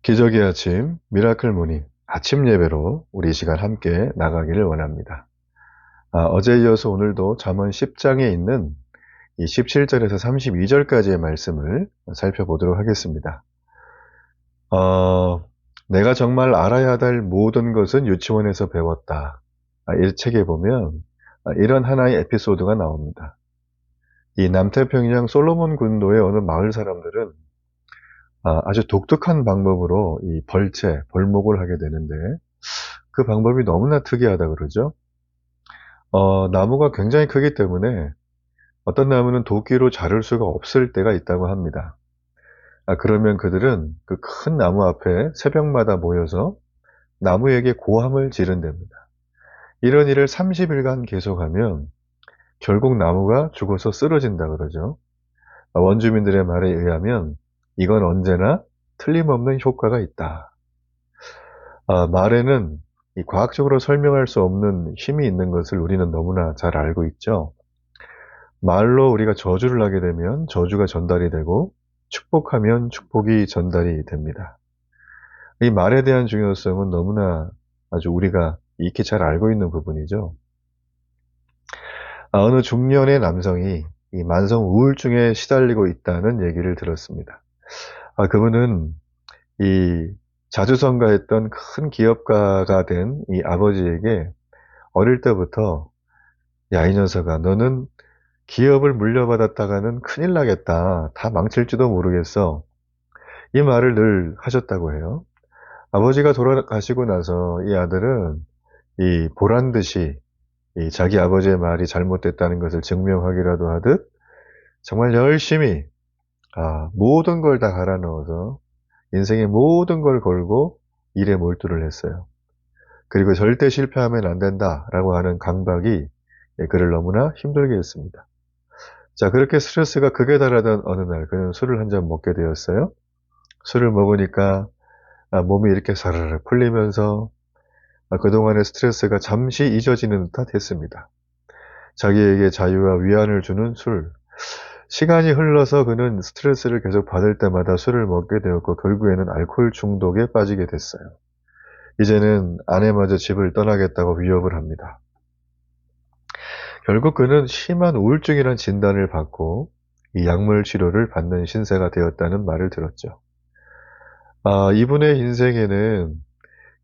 기적의 아침, 미라클 모닝, 아침 예배로 우리 이 시간 함께 나가기를 원합니다. 어제 이어서 오늘도 잠언 10장에 있는 이 17절에서 32절까지의 말씀을 살펴보도록 하겠습니다. 내가 정말 알아야 될 모든 것은 유치원에서 배웠다. 이 책에 보면 이런 하나의 에피소드가 나옵니다. 이 남태평양 솔로몬 군도의 어느 마을 사람들은 아주 독특한 방법으로 이 벌목을 하게 되는데 그 방법이 너무나 특이하다 그러죠. 나무가 굉장히 크기 때문에 어떤 나무는 도끼로 자를 수가 없을 때가 있다고 합니다. 그러면 그들은 그 큰 나무 앞에 새벽마다 모여서 나무에게 고함을 지른답니다. 이런 일을 30일간 계속하면 결국 나무가 죽어서 쓰러진다 그러죠. 원주민들의 말에 의하면 이건 언제나 틀림없는 효과가 있다. 말에는 이 과학적으로 설명할 수 없는 힘이 있는 것을 우리는 너무나 잘 알고 있죠. 말로 우리가 저주를 하게 되면 저주가 전달이 되고 축복하면 축복이 전달이 됩니다. 이 말에 대한 중요성은 너무나 아주 우리가 익히 잘 알고 있는 부분이죠. 어느 중년의 남성이 이 만성 우울증에 시달리고 있다는 얘기를 들었습니다. 그분은 이 자주성가했던 큰 기업가가 된 이 아버지에게 어릴 때부터 야, 이 녀석아, 너는 기업을 물려받았다가는 큰일 나겠다. 다 망칠지도 모르겠어. 이 말을 늘 하셨다고 해요. 아버지가 돌아가시고 나서 이 아들은 이 보란듯이 이 자기 아버지의 말이 잘못됐다는 것을 증명하기라도 하듯 정말 열심히 모든 걸 다 갈아 넣어서 인생의 모든 걸 걸고 일에 몰두를 했어요. 그리고 절대 실패하면 안 된다라고 하는 강박이 그를 너무나 힘들게 했습니다. 자, 그렇게 스트레스가 극에 달하던 어느 날 그는 술을 한 잔 먹게 되었어요. 술을 먹으니까 몸이 이렇게 사르르 풀리면서 그동안의 스트레스가 잠시 잊어지는 듯 했습니다. 자기에게 자유와 위안을 주는 술. 시간이 흘러서 그는 스트레스를 계속 받을 때마다 술을 먹게 되었고 결국에는 알코올 중독에 빠지게 됐어요. 이제는 아내마저 집을 떠나겠다고 위협을 합니다. 결국 그는 심한 우울증이라는 진단을 받고 이 약물 치료를 받는 신세가 되었다는 말을 들었죠. 이분의 인생에는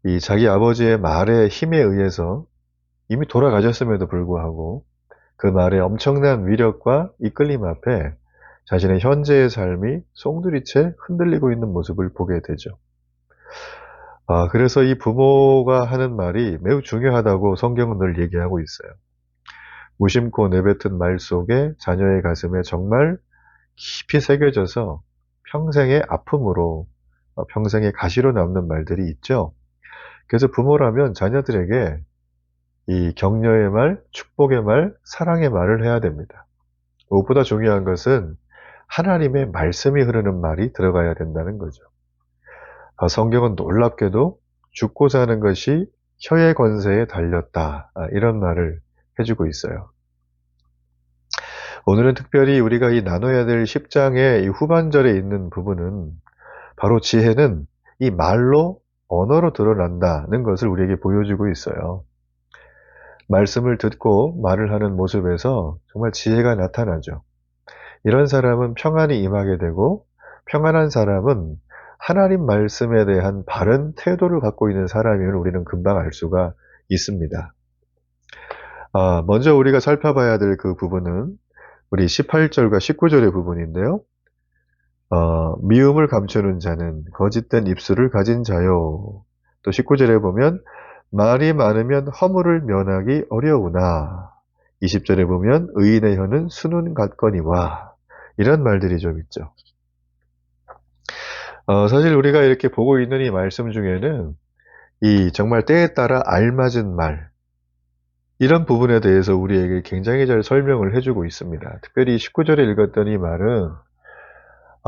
이 자기 아버지의 말의 힘에 의해서 이미 돌아가셨음에도 불구하고 그 말의 엄청난 위력과 이끌림 앞에 자신의 현재의 삶이 송두리째 흔들리고 있는 모습을 보게 되죠. 그래서 이 부모가 하는 말이 매우 중요하다고 성경은 늘 얘기하고 있어요. 무심코 내뱉은 말 속에 자녀의 가슴에 정말 깊이 새겨져서 평생의 아픔으로 평생의 가시로 남는 말들이 있죠. 그래서 부모라면 자녀들에게 이 격려의 말, 축복의 말, 사랑의 말을 해야 됩니다. 무엇보다 중요한 것은 하나님의 말씀이 흐르는 말이 들어가야 된다는 거죠. 성경은 놀랍게도 죽고 사는 것이 혀의 권세에 달렸다. 이런 말을 해주고 있어요. 오늘은 특별히 우리가 이 나눠야 될 10장의 이 후반절에 있는 부분은 바로 지혜는 이 말로, 언어로 드러난다는 것을 우리에게 보여주고 있어요. 말씀을 듣고 말을 하는 모습에서 정말 지혜가 나타나죠. 이런 사람은 평안이 임하게 되고 평안한 사람은 하나님 말씀에 대한 바른 태도를 갖고 있는 사람임을 우리는 금방 알 수가 있습니다. 먼저 우리가 살펴봐야 될 그 부분은 우리 18절과 19절의 부분인데요. 미움을 감추는 자는 거짓된 입술을 가진 자요. 또 19절에 보면 말이 많으면 허물을 면하기 어려우나 20절에 보면 의인의 혀는 순은 같거니와 이런 말들이 좀 있죠. 사실 우리가 이렇게 보고 있는 이 말씀 중에는 이 정말 때에 따라 알맞은 말 이런 부분에 대해서 우리에게 굉장히 잘 설명을 해주고 있습니다. 특별히 19절에 읽었던 이 말은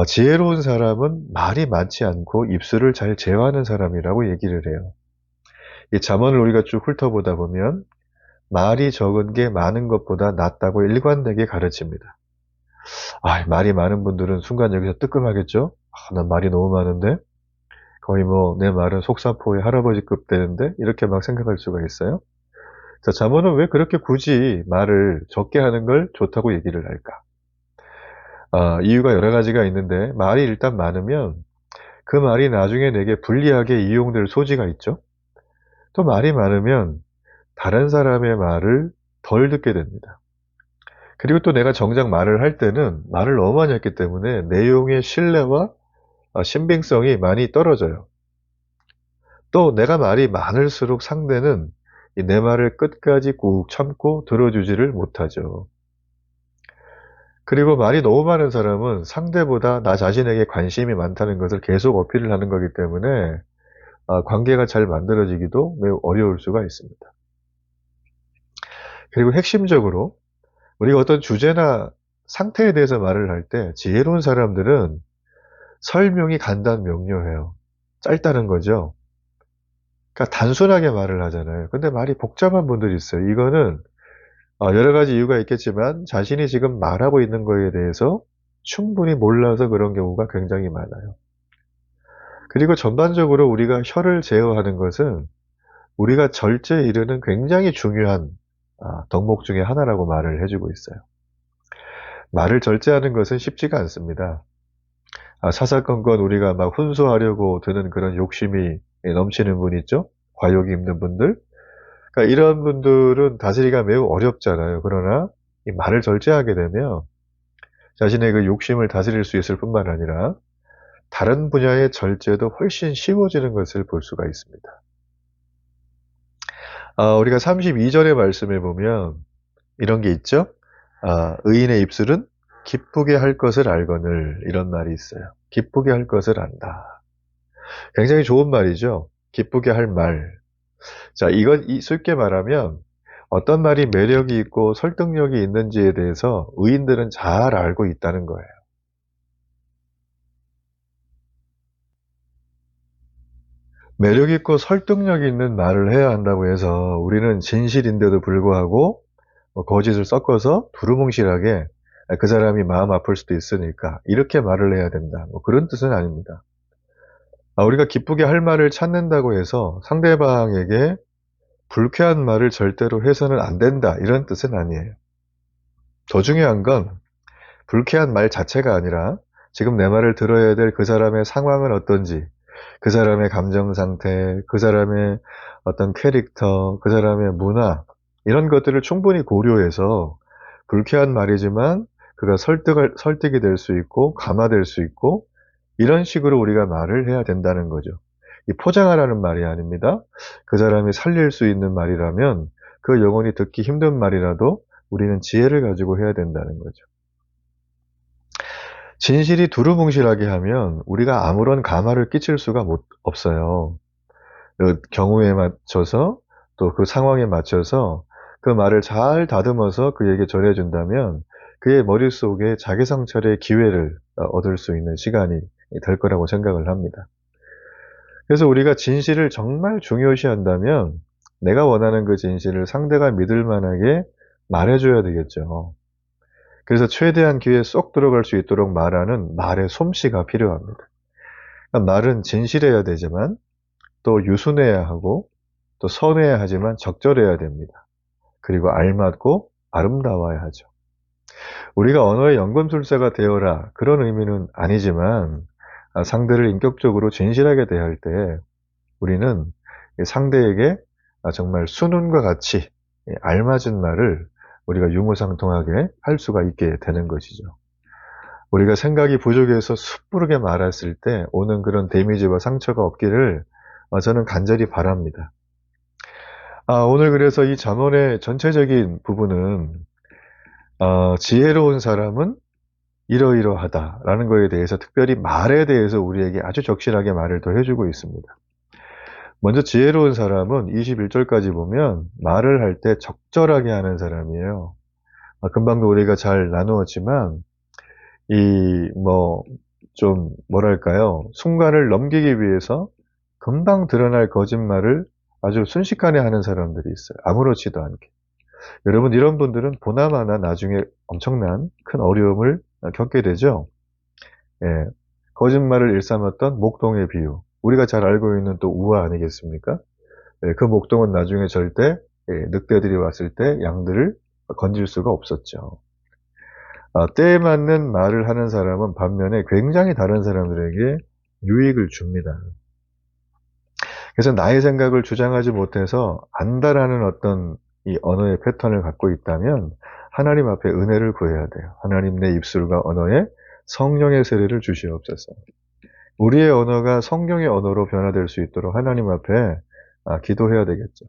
지혜로운 사람은 말이 많지 않고 입술을 잘 제어하는 사람이라고 얘기를 해요. 이 잠언을 우리가 쭉 훑어보다 보면 말이 적은 게 많은 것보다 낫다고 일관되게 가르칩니다. 말이 많은 분들은 순간 여기서 뜨끔하겠죠? 난 말이 너무 많은데? 거의 뭐 내 말은 속사포의 할아버지급 되는데 이렇게 막 생각할 수가 있어요. 자, 잠언은 왜 그렇게 굳이 말을 적게 하는 걸 좋다고 얘기를 할까? 이유가 여러 가지가 있는데 말이 일단 많으면 그 말이 나중에 내게 불리하게 이용될 소지가 있죠. 또 말이 많으면 다른 사람의 말을 덜 듣게 됩니다. 그리고 또 내가 정작 말을 할 때는 말을 너무 많이 했기 때문에 내용의 신뢰와 신빙성이 많이 떨어져요. 또 내가 말이 많을수록 상대는 내 말을 끝까지 꾹 참고 들어주지를 못하죠. 그리고 말이 너무 많은 사람은 상대보다 나 자신에게 관심이 많다는 것을 계속 어필을 하는 거기 때문에 관계가 잘 만들어지기도 매우 어려울 수가 있습니다. 그리고 핵심적으로 우리가 어떤 주제나 상태에 대해서 말을 할 때 지혜로운 사람들은 설명이 간단 명료해요. 짧다는 거죠. 그러니까 단순하게 말을 하잖아요. 근데 말이 복잡한 분들이 있어요. 이거는 여러 가지 이유가 있겠지만 자신이 지금 말하고 있는 거에 대해서 충분히 몰라서 그런 경우가 굉장히 많아요. 그리고 전반적으로 우리가 혀를 제어하는 것은 우리가 절제에 이르는 굉장히 중요한 덕목 중에 하나라고 말을 해주고 있어요. 말을 절제하는 것은 쉽지가 않습니다. 사사건건 우리가 막 훈수하려고 드는 그런 욕심이 넘치는 분 있죠? 과욕이 있는 분들. 그러니까 이런 분들은 다스리기가 매우 어렵잖아요. 그러나 이 말을 절제하게 되면 자신의 그 욕심을 다스릴 수 있을 뿐만 아니라 다른 분야의 절제도 훨씬 쉬워지는 것을 볼 수가 있습니다. 우리가 32절의 말씀에 보면 이런 게 있죠? 의인의 입술은 기쁘게 할 것을 알거늘, 이런 말이 있어요. 기쁘게 할 것을 안다. 굉장히 좋은 말이죠. 기쁘게 할 말. 자, 이건 쉽게 말하면 어떤 말이 매력이 있고 설득력이 있는지에 대해서 의인들은 잘 알고 있다는 거예요. 매력 있고 설득력 있는 말을 해야 한다고 해서 우리는 진실인데도 불구하고 거짓을 섞어서 두루뭉실하게 그 사람이 마음 아플 수도 있으니까 이렇게 말을 해야 된다. 그런 뜻은 아닙니다. 우리가 기쁘게 할 말을 찾는다고 해서 상대방에게 불쾌한 말을 절대로 해서는 안 된다. 이런 뜻은 아니에요. 더 중요한 건 불쾌한 말 자체가 아니라 지금 내 말을 들어야 될 그 사람의 상황은 어떤지, 그 사람의 감정 상태, 그 사람의 어떤 캐릭터, 그 사람의 문화, 이런 것들을 충분히 고려해서 불쾌한 말이지만 그가 설득이 될 수 있고 감화될 수 있고 이런 식으로 우리가 말을 해야 된다는 거죠. 이 포장하라는 말이 아닙니다. 그 사람이 살릴 수 있는 말이라면 그 영혼이 듣기 힘든 말이라도 우리는 지혜를 가지고 해야 된다는 거죠. 진실이 두루뭉실하게 하면 우리가 아무런 감화를 끼칠 수가 없어요. 그 경우에 맞춰서 또 그 상황에 맞춰서 그 말을 잘 다듬어서 그에게 전해준다면 그의 머릿속에 자기성찰의 기회를 얻을 수 있는 시간이 될 거라고 생각을 합니다. 그래서 우리가 진실을 정말 중요시한다면 내가 원하는 그 진실을 상대가 믿을 만하게 말해줘야 되겠죠. 그래서 최대한 귀에 쏙 들어갈 수 있도록 말하는 말의 솜씨가 필요합니다. 그러니까 말은 진실해야 되지만 또 유순해야 하고 또 선해야 하지만 적절해야 됩니다. 그리고 알맞고 아름다워야 하죠. 우리가 언어의 연금술사가 되어라 그런 의미는 아니지만 상대를 인격적으로 진실하게 대할 때 우리는 상대에게 정말 순운과 같이 알맞은 말을 우리가 유무상통하게 할 수가 있게 되는 것이죠. 우리가 생각이 부족해서 섣부르게 말했을 때 오는 그런 데미지와 상처가 없기를 저는 간절히 바랍니다. 오늘 그래서 이 잠언의 전체적인 부분은 지혜로운 사람은 이러이러하다라는 것에 대해서 특별히 말에 대해서 우리에게 아주 적실하게 말을 더 해주고 있습니다. 먼저 지혜로운 사람은 21절까지 보면 말을 할 때 적절하게 하는 사람이에요. 금방도 우리가 잘 나누었지만 좀 뭐랄까요, 순간을 넘기기 위해서 금방 드러날 거짓말을 아주 순식간에 하는 사람들이 있어요. 아무렇지도 않게. 여러분, 이런 분들은 보나마나 나중에 엄청난 큰 어려움을 겪게 되죠. 예, 거짓말을 일삼았던 목동의 비유. 우리가 잘 알고 있는 또 우화 아니겠습니까? 예, 그 목동은 나중에 절대 늑대들이 왔을 때 양들을 건질 수가 없었죠. 때에 맞는 말을 하는 사람은 반면에 굉장히 다른 사람들에게 유익을 줍니다. 그래서 나의 생각을 주장하지 못해서 안다라는 어떤 이 언어의 패턴을 갖고 있다면 하나님 앞에 은혜를 구해야 돼요. 하나님 내 입술과 언어에 성령의 세례를 주시옵소서. 우리의 언어가 성령의 언어로 변화될 수 있도록 하나님 앞에 기도해야 되겠죠.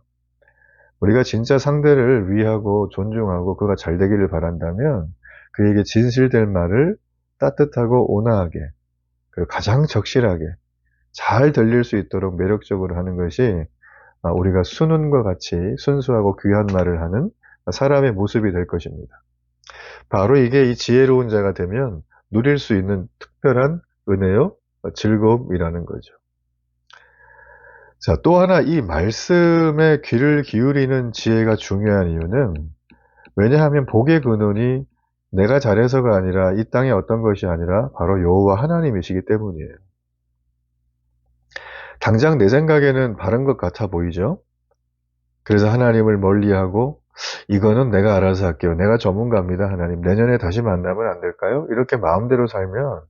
우리가 진짜 상대를 위하고 존중하고 그가 잘 되기를 바란다면 그에게 진실될 말을 따뜻하고 온화하게 그리고 가장 적실하게 잘 들릴 수 있도록 매력적으로 하는 것이 우리가 순은과 같이 순수하고 귀한 말을 하는 사람의 모습이 될 것입니다. 바로 이게 이 지혜로운 자가 되면 누릴 수 있는 특별한 은혜요, 즐거움이라는 거죠. 자, 또 하나 이 말씀에 귀를 기울이는 지혜가 중요한 이유는 왜냐하면 복의 근원이 내가 잘해서가 아니라 이 땅의 어떤 것이 아니라 바로 여호와 하나님이시기 때문이에요. 당장 내 생각에는 바른 것 같아 보이죠? 그래서 하나님을 멀리하고 이거는 내가 알아서 할게요. 내가 전문가입니다. 하나님 내년에 다시 만나면 안 될까요? 이렇게 마음대로 살면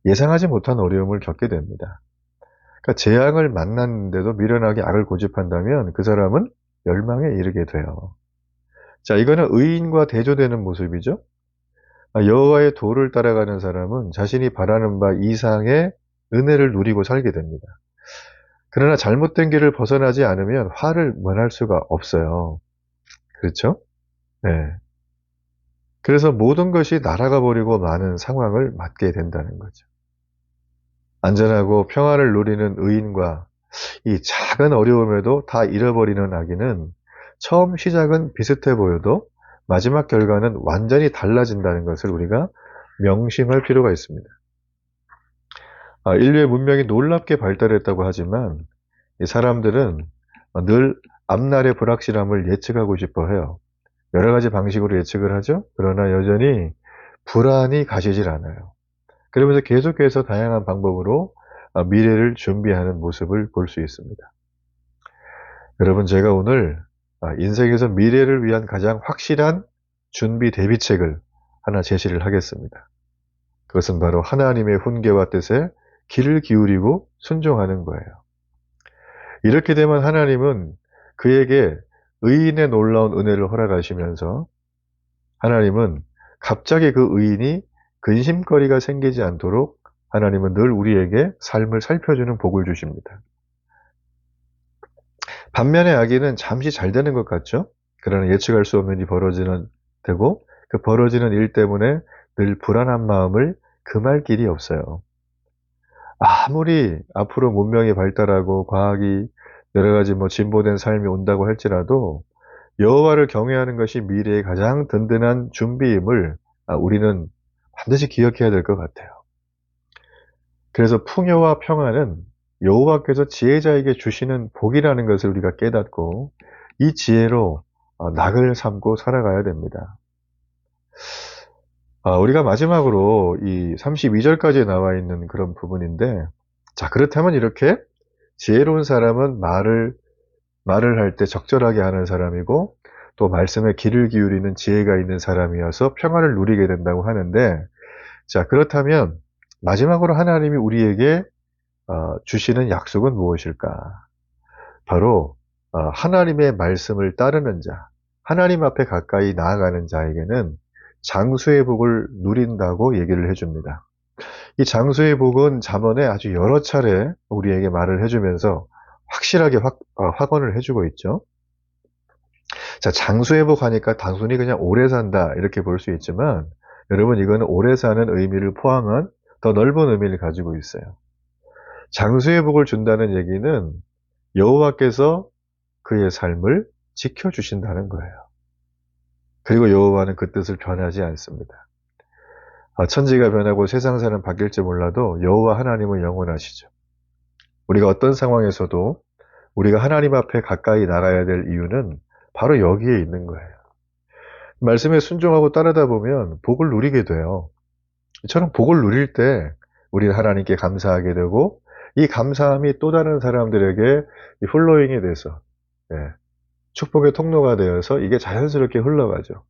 예상하지 못한 어려움을 겪게 됩니다. 그러니까 재앙을 만났는데도 미련하게 악을 고집한다면 그 사람은 멸망에 이르게 돼요. 자, 이거는 의인과 대조되는 모습이죠. 여호와의 도를 따라가는 사람은 자신이 바라는 바 이상의 은혜를 누리고 살게 됩니다. 그러나 잘못된 길을 벗어나지 않으면 화를 면할 수가 없어요. 그렇죠? 네. 그래서 모든 것이 날아가 버리고 마는 상황을 맞게 된다는 거죠. 안전하고 평안을 누리는 의인과 이 작은 어려움에도 다 잃어버리는 악인은 처음 시작은 비슷해 보여도 마지막 결과는 완전히 달라진다는 것을 우리가 명심할 필요가 있습니다. 인류의 문명이 놀랍게 발달했다고 하지만 이 사람들은 늘 앞날의 불확실함을 예측하고 싶어 해요. 여러 가지 방식으로 예측을 하죠. 그러나 여전히 불안이 가시질 않아요. 그러면서 계속해서 다양한 방법으로 미래를 준비하는 모습을 볼 수 있습니다. 여러분, 제가 오늘 인생에서 미래를 위한 가장 확실한 준비 대비책을 하나 제시를 하겠습니다. 그것은 바로 하나님의 훈계와 뜻에 귀를 기울이고 순종하는 거예요. 이렇게 되면 하나님은 그에게 의인의 놀라운 은혜를 허락하시면서 하나님은 갑자기 그 의인이 근심거리가 생기지 않도록 하나님은 늘 우리에게 삶을 살펴주는 복을 주십니다. 반면에 악인은 잠시 잘 되는 것 같죠? 그러나 예측할 수 없는 일이 벌어지는 되고 그 벌어지는 일 때문에 늘 불안한 마음을 금할 길이 없어요. 아무리 앞으로 문명이 발달하고 과학이 여러 가지 진보된 삶이 온다고 할지라도 여호와를 경외하는 것이 미래의 가장 든든한 준비임을 우리는 반드시 기억해야 될 것 같아요. 그래서 풍요와 평안은 여호와께서 지혜자에게 주시는 복이라는 것을 우리가 깨닫고 이 지혜로 낙을 삼고 살아가야 됩니다. 우리가 마지막으로 이 32절까지 나와 있는 그런 부분인데, 자, 그렇다면 이렇게 지혜로운 사람은 말을 할 때 적절하게 하는 사람이고 또 말씀에 귀를 기울이는 지혜가 있는 사람이어서 평안을 누리게 된다고 하는데, 자, 그렇다면 마지막으로 하나님이 우리에게 주시는 약속은 무엇일까? 바로 하나님의 말씀을 따르는 자, 하나님 앞에 가까이 나아가는 자에게는 장수의 복을 누린다고 얘기를 해줍니다. 이 장수의 복은 잠언에 아주 여러 차례 우리에게 말을 해주면서 확실하게 확언을 해주고 있죠. 자, 장수의 복 하니까 단순히 그냥 오래 산다 이렇게 볼 수 있지만 여러분, 이거는 오래 사는 의미를 포함한 더 넓은 의미를 가지고 있어요. 장수의 복을 준다는 얘기는 여호와께서 그의 삶을 지켜주신다는 거예요. 그리고 여호와는 그 뜻을 변하지 않습니다. 천지가 변하고 세상 사는 바뀔지 몰라도 여호와 하나님은 영원하시죠. 우리가 어떤 상황에서도 우리가 하나님 앞에 가까이 나가야 될 이유는 바로 여기에 있는 거예요. 말씀에 순종하고 따르다 보면 복을 누리게 돼요. 저는 복을 누릴 때 우리는 하나님께 감사하게 되고 이 감사함이 또 다른 사람들에게 이 플로잉이 돼서, 예, 축복의 통로가 되어서 이게 자연스럽게 흘러가죠.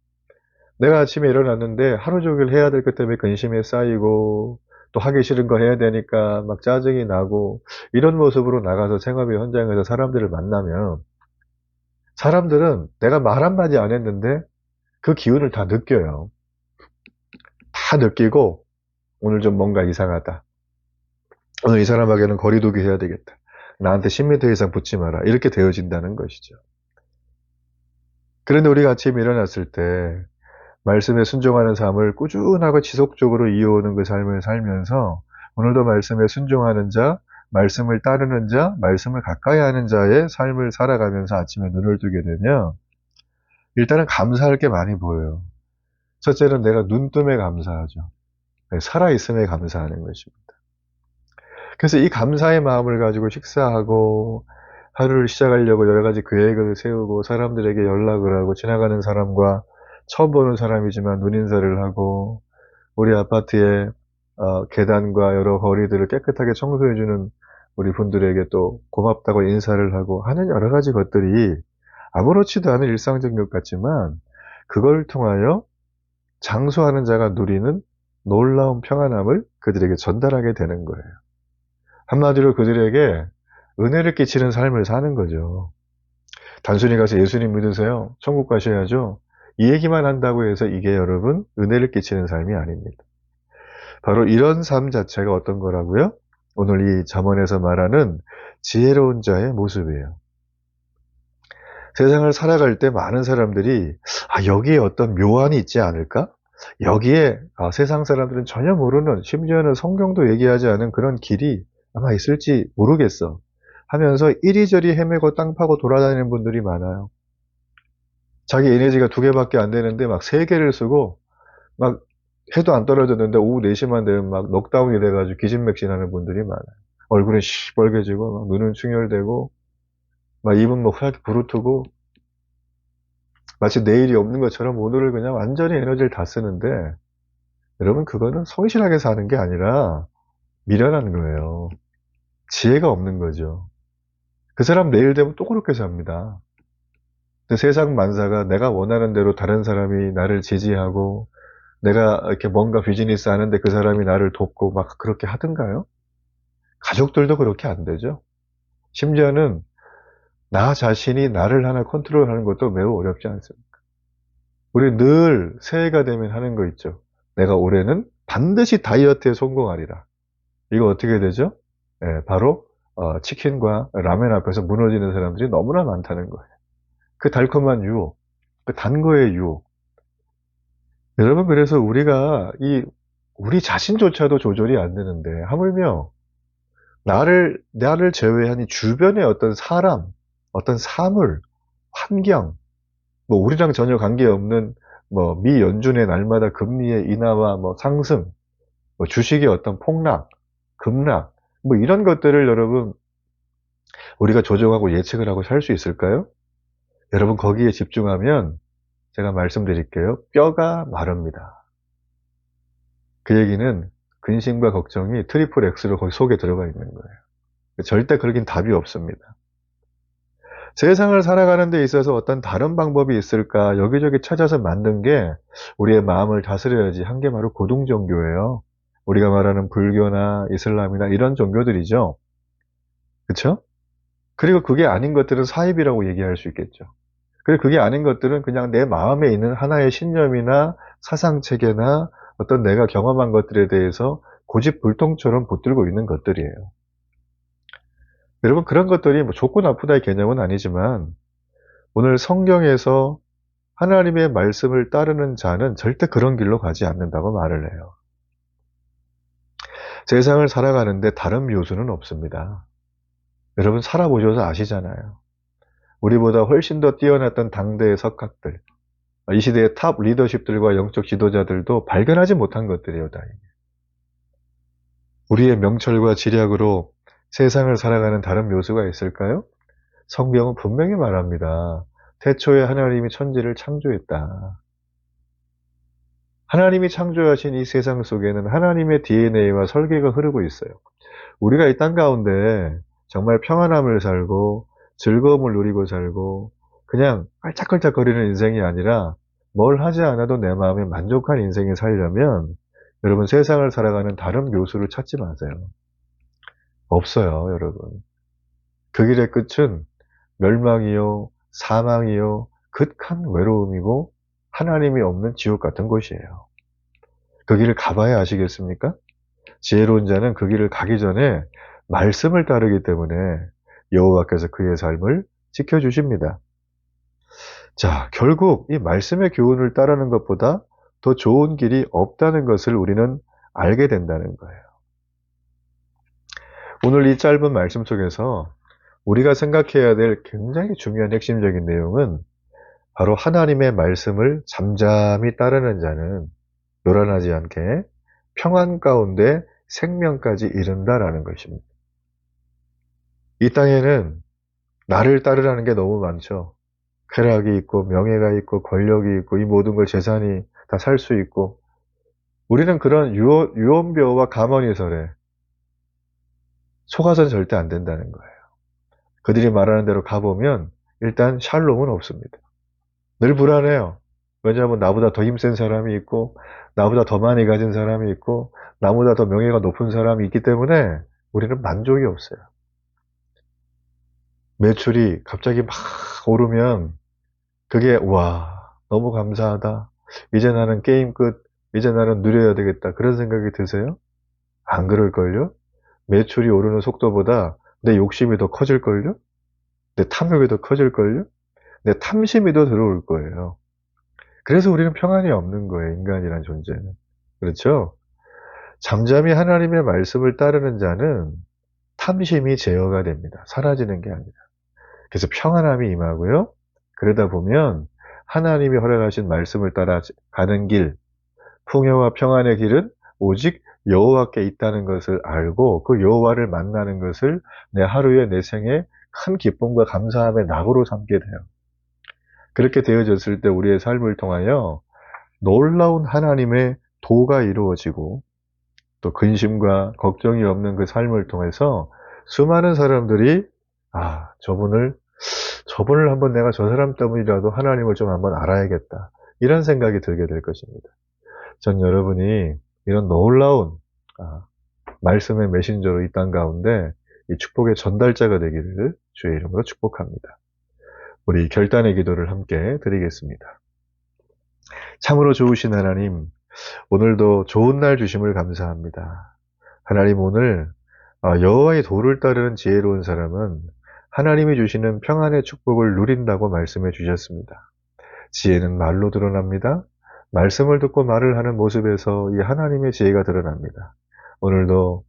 내가 아침에 일어났는데 하루 종일 해야 될 것 때문에 근심에 쌓이고 또 하기 싫은 거 해야 되니까 막 짜증이 나고 이런 모습으로 나가서 생업의 현장에서 사람들을 만나면 사람들은 내가 말 한마디 안 했는데 그 기운을 다 느껴요. 다 느끼고 오늘 좀 뭔가 이상하다. 오늘 이 사람에게는 거리두기 해야 되겠다. 나한테 10m 이상 붙지 마라. 이렇게 되어진다는 것이죠. 그런데 우리가 아침에 일어났을 때 말씀에 순종하는 삶을 꾸준하고 지속적으로 이어오는 그 삶을 살면서 오늘도 말씀에 순종하는 자, 말씀을 따르는 자, 말씀을 가까이 하는 자의 삶을 살아가면서 아침에 눈을 뜨게 되면 일단은 감사할 게 많이 보여요. 첫째는 내가 눈뜸에 감사하죠. 살아있음에 감사하는 것입니다. 그래서 이 감사의 마음을 가지고 식사하고 하루를 시작하려고 여러 가지 계획을 세우고 사람들에게 연락을 하고 지나가는 사람과 처음 보는 사람이지만 눈인사를 하고 우리 아파트의 계단과 여러 거리들을 깨끗하게 청소해주는 우리 분들에게 또 고맙다고 인사를 하고 하는 여러 가지 것들이 아무렇지도 않은 일상적인 것 같지만 그걸 통하여 장수하는 자가 누리는 놀라운 평안함을 그들에게 전달하게 되는 거예요. 한마디로 그들에게 은혜를 끼치는 삶을 사는 거죠. 단순히 가서 예수님 믿으세요. 천국 가셔야죠. 이 얘기만 한다고 해서 이게 여러분 은혜를 끼치는 삶이 아닙니다. 바로 이런 삶 자체가 어떤 거라고요? 오늘 이 잠언에서 말하는 지혜로운 자의 모습이에요. 세상을 살아갈 때 많은 사람들이 여기에 어떤 묘안이 있지 않을까? 여기에 세상 사람들은 전혀 모르는 심지어는 성경도 얘기하지 않은 그런 길이 아마 있을지 모르겠어 하면서 이리저리 헤매고 땅 파고 돌아다니는 분들이 많아요. 자기 에너지가 2개밖에 안 되는데 막 3개를 쓰고 막 해도 안 떨어졌는데 오후 4시만 되면 막 넉다운이 돼가지고 기진맥진하는 분들이 많아요. 얼굴은 시뻘개지고 막 눈은 충혈되고 막 입은 뭐 하얗게 부르트고 마치 내일이 없는 것처럼 오늘을 그냥 완전히 에너지를 다 쓰는데 여러분 그거는 성실하게 사는 게 아니라 미련한 거예요. 지혜가 없는 거죠. 그 사람 내일 되면 또 그렇게 삽니다. 근데 세상 만사가 내가 원하는 대로 다른 사람이 나를 지지하고 내가 이렇게 뭔가 비즈니스 하는데 그 사람이 나를 돕고 막 그렇게 하던가요? 가족들도 그렇게 안 되죠. 심지어는 나 자신이 나를 하나 컨트롤하는 것도 매우 어렵지 않습니까? 우리 늘 새해가 되면 하는 거 있죠. 내가 올해는 반드시 다이어트에 성공하리라. 이거 어떻게 되죠? 바로 치킨과 라면 앞에서 무너지는 사람들이 너무나 많다는 거예요. 그 달콤한 유혹, 그 단 거의 유혹. 여러분 그래서 우리가 우리 자신조차도 조절이 안 되는데 하물며 나를 제외한 이 주변의 어떤 사람, 어떤 사물, 환경, 뭐 우리랑 전혀 관계없는 뭐 미 연준의 날마다 금리의 인하와 뭐 상승, 뭐 주식의 어떤 폭락, 급락, 뭐 이런 것들을 여러분 우리가 조정하고 예측을 하고 살 수 있을까요? 여러분 거기에 집중하면 제가 말씀드릴게요. 뼈가 마릅니다. 그 얘기는 근심과 걱정이 트리플 X로 거기 속에 들어가 있는 거예요. 절대 그러긴 답이 없습니다. 세상을 살아가는 데 있어서 어떤 다른 방법이 있을까 여기저기 찾아서 만든 게 우리의 마음을 다스려야지 한 게 바로 고등종교예요. 우리가 말하는 불교나 이슬람이나 이런 종교들이죠. 그쵸? 그리고 그게 아닌 것들은 사입이라고 얘기할 수 있겠죠. 그리고 그게 아닌 것들은 그냥 내 마음에 있는 하나의 신념이나 사상체계나 어떤 내가 경험한 것들에 대해서 고집불통처럼 붙들고 있는 것들이에요. 여러분 그런 것들이 뭐 좋고 나쁘다의 개념은 아니지만 오늘 성경에서 하나님의 말씀을 따르는 자는 절대 그런 길로 가지 않는다고 말을 해요. 세상을 살아가는데 다른 묘수는 없습니다. 여러분 살아보셔서 아시잖아요. 우리보다 훨씬 더 뛰어났던 당대의 석학들, 이 시대의 탑 리더십들과 영적 지도자들도 발견하지 못한 것들이에요, 다행히. 우리의 명철과 지략으로 세상을 살아가는 다른 묘수가 있을까요? 성경은 분명히 말합니다. 태초에 하나님이 천지를 창조했다. 하나님이 창조하신 이 세상 속에는 하나님의 DNA와 설계가 흐르고 있어요. 우리가 이 땅 가운데 정말 평안함을 살고 즐거움을 누리고 살고 그냥 깔짝깔짝거리는 인생이 아니라 뭘 하지 않아도 내 마음에 만족한 인생이 살려면 여러분 세상을 살아가는 다른 묘수를 찾지 마세요. 없어요, 여러분. 그 길의 끝은 멸망이요, 사망이요, 극한 외로움이고 하나님이 없는 지옥 같은 곳이에요. 그 길을 가봐야 아시겠습니까? 지혜로운 자는 그 길을 가기 전에 말씀을 따르기 때문에 여호와께서 그의 삶을 지켜주십니다. 자, 결국 이 말씀의 교훈을 따르는 것보다 더 좋은 길이 없다는 것을 우리는 알게 된다는 거예요. 오늘 이 짧은 말씀 속에서 우리가 생각해야 될 굉장히 중요한 핵심적인 내용은 바로 하나님의 말씀을 잠잠히 따르는 자는 요란하지 않게 평안 가운데 생명까지 이른다라는 것입니다. 이 땅에는 나를 따르라는 게 너무 많죠. 쾌락이 있고 명예가 있고 권력이 있고 이 모든 걸 재산이 다 살 수 있고 우리는 그런 유언비어와 감언이설에 속아서는 절대 안 된다는 거예요. 그들이 말하는 대로 가보면 일단 샬롬은 없습니다. 늘 불안해요. 왜냐하면 나보다 더 힘센 사람이 있고 나보다 더 많이 가진 사람이 있고 나보다 더 명예가 높은 사람이 있기 때문에 우리는 만족이 없어요. 매출이 갑자기 막 오르면 그게 와 너무 감사하다. 이제 나는 게임 끝. 이제 나는 누려야 되겠다. 그런 생각이 드세요? 안 그럴걸요? 매출이 오르는 속도보다 내 욕심이 더 커질걸요? 내 탐욕이 더 커질걸요? 내 탐심이 더 들어올 거예요. 그래서 우리는 평안이 없는 거예요. 인간이란 존재는. 그렇죠? 잠잠히 하나님의 말씀을 따르는 자는 탐심이 제어가 됩니다. 사라지는 게 아니라. 그래서 평안함이 임하고요. 그러다 보면 하나님이 허락하신 말씀을 따라 가는 길, 풍요와 평안의 길은 오직 여호와께 있다는 것을 알고 그 여호와를 만나는 것을 내 하루에 내 생에 큰 기쁨과 감사함의 낙으로 삼게 돼요. 그렇게 되어졌을 때 우리의 삶을 통하여 놀라운 하나님의 도가 이루어지고 또 근심과 걱정이 없는 그 삶을 통해서 수많은 사람들이 저분을 한번 내가 저 사람 때문이라도 하나님을 좀 한번 알아야겠다. 이런 생각이 들게 될 것입니다. 전 여러분이 이런 놀라운 말씀의 메신저로 이 땅 가운데 이 축복의 전달자가 되기를 주의 이름으로 축복합니다. 우리 결단의 기도를 함께 드리겠습니다. 참으로 좋으신 하나님, 오늘도 좋은 날 주심을 감사합니다. 하나님 오늘 여호와의 도를 따르는 지혜로운 사람은 하나님이 주시는 평안의 축복을 누린다고 말씀해 주셨습니다. 지혜는 말로 드러납니다. 말씀을 듣고 말을 하는 모습에서 이 하나님의 지혜가 드러납니다. 오늘도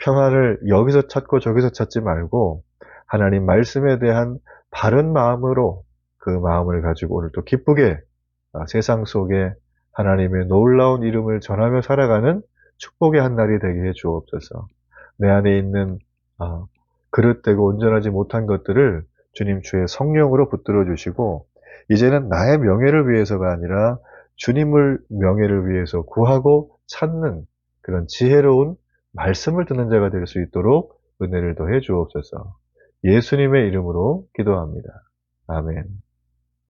평안을 여기서 찾고 저기서 찾지 말고 하나님 말씀에 대한 바른 마음으로 그 마음을 가지고 오늘도 기쁘게 세상 속에 하나님의 놀라운 이름을 전하며 살아가는 축복의 한 날이 되게 해 주옵소서. 내 안에 있는 그릇되고 온전하지 못한 것들을 주님 주의 성령으로 붙들어 주시고 이제는 나의 명예를 위해서가 아니라 주님을 명예를 위해서 구하고 찾는 그런 지혜로운 말씀을 듣는 자가 될 수 있도록 은혜를 더해 주옵소서. 예수님의 이름으로 기도합니다. 아멘.